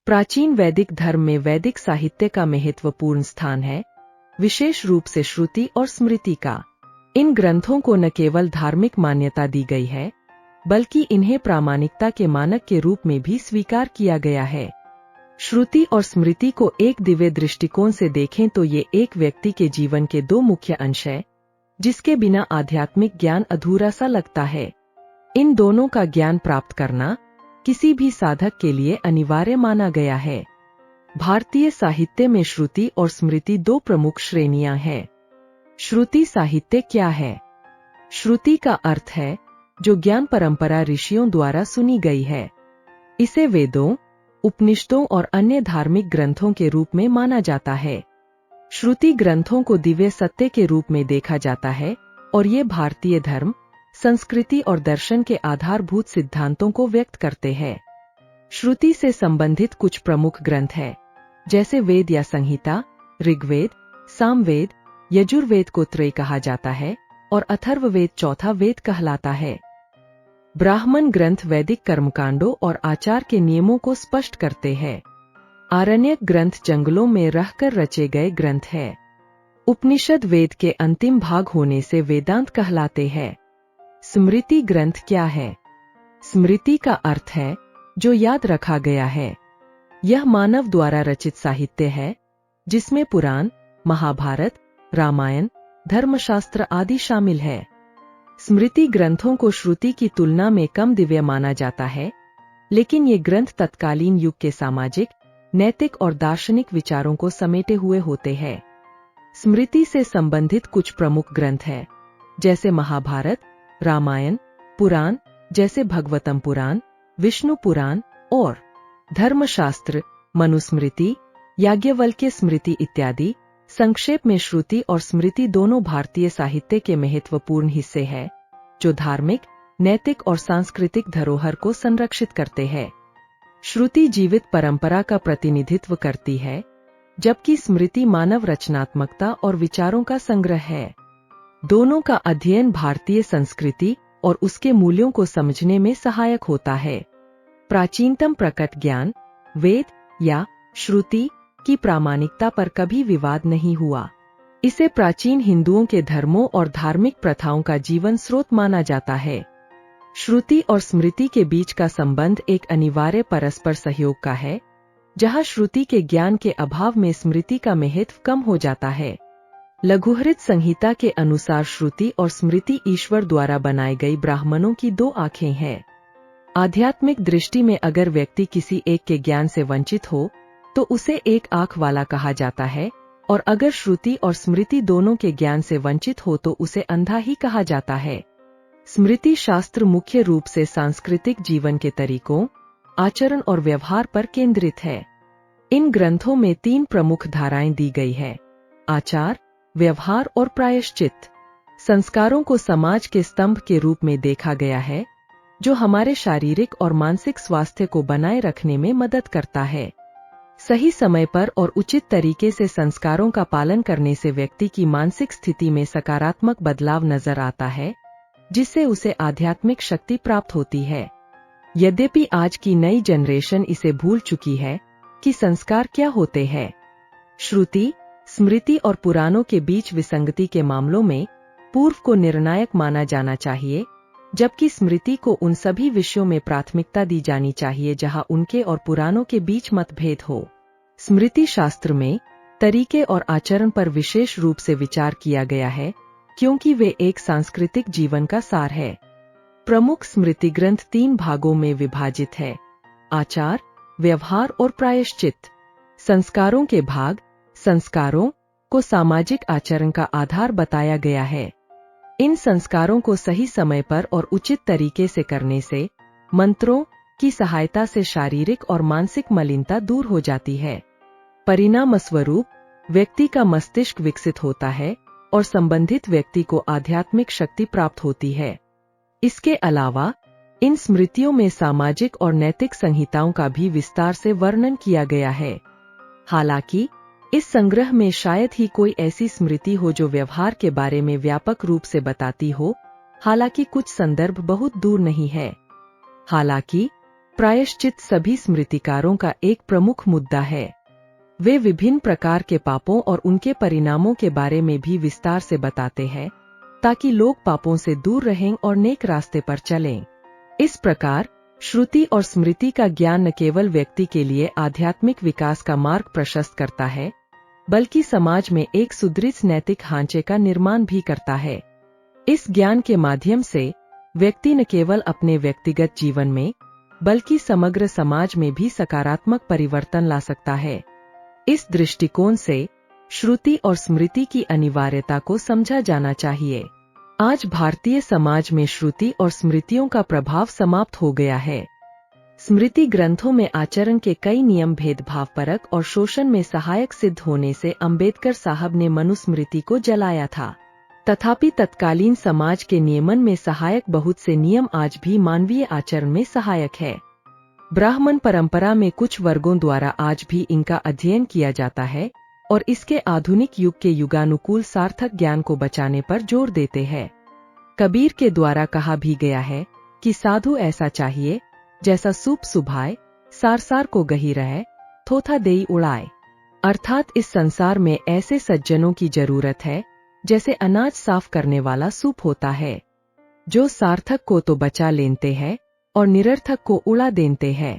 प्राचीन वैदिक धर्म में वैदिक साहित्य का महत्वपूर्ण स्थान है, विशेष रूप से श्रुति और स्मृति का। इन ग्रंथों को न केवल धार्मिक मान्यता दी गई है, बल्कि इन्हें प्रामाणिकता के मानक के रूप में भी स्वीकार किया गया है। श्रुति और स्मृति को एक दिव्य दृष्टिकोण से देखें तो ये एक व्यक्ति के जीवन के दो मुख्य अंश हैं, जिसके बिना आध्यात्मिक ज्ञान अधूरा सा लगता है। इन दोनों का ज्ञान प्राप्त करना किसी भी साधक के लिए अनिवार्य माना गया है। भारतीय साहित्य में श्रुति और स्मृति दो प्रमुख श्रेणियां हैं। श्रुति साहित्य क्या है? श्रुति का अर्थ है जो ज्ञान परंपरा ऋषियों द्वारा सुनी गई है। इसे वेदों, उपनिषदों और अन्य धार्मिक ग्रंथों के रूप में माना जाता है। श्रुति ग्रंथों को दिव्य सत्य के रूप में देखा जाता है और ये भारतीय धर्म, संस्कृति और दर्शन के आधारभूत सिद्धांतों को व्यक्त करते हैं। श्रुति से संबंधित कुछ प्रमुख ग्रंथ हैं, जैसे वेद या संहिता, ऋग्वेद, सामवेद, यजुर्वेद को त्रय कहा जाता है और अथर्ववेद चौथा वेद कहलाता है। ब्राह्मण ग्रंथ वैदिक कर्मकांडों और आचार के नियमों को स्पष्ट करते हैं। आरण्यक ग्रंथ जंगलों में रहकर रचे गए ग्रंथ हैं। उपनिषद वेद के अंतिम भाग होने से वेदांत कहलाते हैं। स्मृति ग्रंथ क्या है? स्मृति का अर्थ है जो याद रखा गया है। यह मानव द्वारा रचित साहित्य है, जिसमें पुराण, महाभारत, रामायण, धर्मशास्त्र आदि शामिल है। स्मृति ग्रंथों को श्रुति की तुलना में कम दिव्य माना जाता है, लेकिन ये ग्रंथ तत्कालीन युग के सामाजिक, नैतिक और दार्शनिक विचारों को समेटे हुए होते हैं। स्मृति से संबंधित कुछ प्रमुख ग्रंथ हैं, जैसे महाभारत, रामायण, पुराण जैसे भगवतम पुराण, विष्णु पुराण और धर्मशास्त्र, मनुस्मृति, याज्ञवल्क्य स्मृति इत्यादि। संक्षेप में श्रुति और स्मृति दोनों भारतीय साहित्य के महत्वपूर्ण हिस्से हैं, जो धार्मिक, नैतिक और सांस्कृतिक धरोहर को संरक्षित करते हैं। श्रुति जीवित परंपरा का प्रतिनिधित्व करती है, जबकि स्मृति मानव रचनात्मकता और विचारों का संग्रह है। दोनों का अध्ययन भारतीय संस्कृति और उसके मूल्यों को समझने में सहायक होता है। प्राचीनतम प्रकट ज्ञान, वेद या श्रुति की प्रामाणिकता पर कभी विवाद नहीं हुआ। इसे प्राचीन हिंदुओं के धर्मों और धार्मिक प्रथाओं का जीवन स्रोत माना जाता है। श्रुति और स्मृति के बीच का संबंध एक अनिवार्य परस्पर सहयोग का है, जहां श्रुति के ज्ञान के अभाव में स्मृति का महत्व कम हो जाता है। लघुहृत संहिता के अनुसार श्रुति और स्मृति ईश्वर द्वारा बनाई गई ब्राह्मणों की दो आंखें हैं। आध्यात्मिक दृष्टि में अगर व्यक्ति किसी एक के ज्ञान से वंचित हो तो उसे एक आंख वाला कहा जाता है, और अगर श्रुति और स्मृति दोनों के ज्ञान से वंचित हो तो उसे अंधा ही कहा जाता है। स्मृति शास्त्र मुख्य रूप से सांस्कृतिक जीवन के तरीकों, आचरण और व्यवहार पर केंद्रित है। इन ग्रंथों में तीन प्रमुख धाराएं दी गई है: आचार, व्यवहार और प्रायश्चित। संस्कारों को समाज के स्तंभ के रूप में देखा गया है, जो हमारे शारीरिक और मानसिक स्वास्थ्य को बनाए रखने में मदद करता है। सही समय पर और उचित तरीके से संस्कारों का पालन करने से व्यक्ति की मानसिक स्थिति में सकारात्मक बदलाव नजर आता है, जिससे उसे आध्यात्मिक शक्ति प्राप्त होती है। यद्यपि आज की नई जनरेशन इसे भूल चुकी है कि संस्कार क्या होते हैं। श्रुति, स्मृति और पुराणों के बीच विसंगति के मामलों में पूर्व को निर्णायक माना जाना चाहिए, जबकि स्मृति को उन सभी विषयों में प्राथमिकता दी जानी चाहिए जहां उनके और पुराणों के बीच मतभेद हो। स्मृति शास्त्र में तरीके और आचरण पर विशेष रूप से विचार किया गया है, क्योंकि वे एक सांस्कृतिक जीवन का सार है। प्रमुख स्मृति ग्रंथ तीन भागों में विभाजित है: आचार, व्यवहार और प्रायश्चित। संस्कारों के भाग, संस्कारों को सामाजिक आचरण का आधार बताया गया है। इन संस्कारों को सही समय पर और उचित तरीके से करने से मंत्रों की सहायता से शारीरिक और मानसिक मलिनता दूर हो जाती है। परिणामस्वरूप व्यक्ति का मस्तिष्क विकसित होता है और संबंधित व्यक्ति को आध्यात्मिक शक्ति प्राप्त होती है। इसके अलावा इन स्मृतियों में सामाजिक और नैतिक संहिताओं का भी विस्तार से वर्णन किया गया है। हालांकि इस संग्रह में शायद ही कोई ऐसी स्मृति हो जो व्यवहार के बारे में व्यापक रूप से बताती हो, हालांकि कुछ संदर्भ बहुत दूर नहीं है। हालांकि प्रायश्चित सभी स्मृतिकारों का एक प्रमुख मुद्दा है। वे विभिन्न प्रकार के पापों और उनके परिणामों के बारे में भी विस्तार से बताते हैं, ताकि लोग पापों से दूर रहें और नेक रास्ते पर चलें। इस प्रकार श्रुति और स्मृति का ज्ञान न केवल व्यक्ति के लिए आध्यात्मिक विकास का मार्ग प्रशस्त करता है, बल्कि समाज में एक सुदृढ़ नैतिक ढांचे का निर्माण भी करता है। इस ज्ञान के माध्यम से व्यक्ति न केवल अपने व्यक्तिगत जीवन में, बल्कि समग्र समाज में भी सकारात्मक परिवर्तन ला सकता है। इस दृष्टिकोण से श्रुति और स्मृति की अनिवार्यता को समझा जाना चाहिए। आज भारतीय समाज में श्रुति और स्मृतियों का प्रभाव समाप्त हो गया है। स्मृति ग्रंथों में आचरण के कई नियम भेदभावपरक और शोषण में सहायक सिद्ध होने से अंबेडकर साहब ने मनुस्मृति को जलाया था। तथापि तत्कालीन समाज के नियमन में सहायक बहुत से नियम आज भी मानवीय आचरण में सहायक है। ब्राह्मण परंपरा में कुछ वर्गों द्वारा आज भी इनका अध्ययन किया जाता है और इसके आधुनिक युग के युगानुकूल सार्थक ज्ञान को बचाने पर जोर देते हैं। कबीर के द्वारा कहा भी गया है कि साधु ऐसा चाहिए जैसा सूप सुभाए, सार सार को गही रहे, थोथा देई उड़ाए। अर्थात इस संसार में ऐसे सज्जनों की जरूरत है जैसे अनाज साफ करने वाला सूप होता है, जो सार्थक को तो बचा लेते हैं और निरर्थक को उड़ा देते हैं।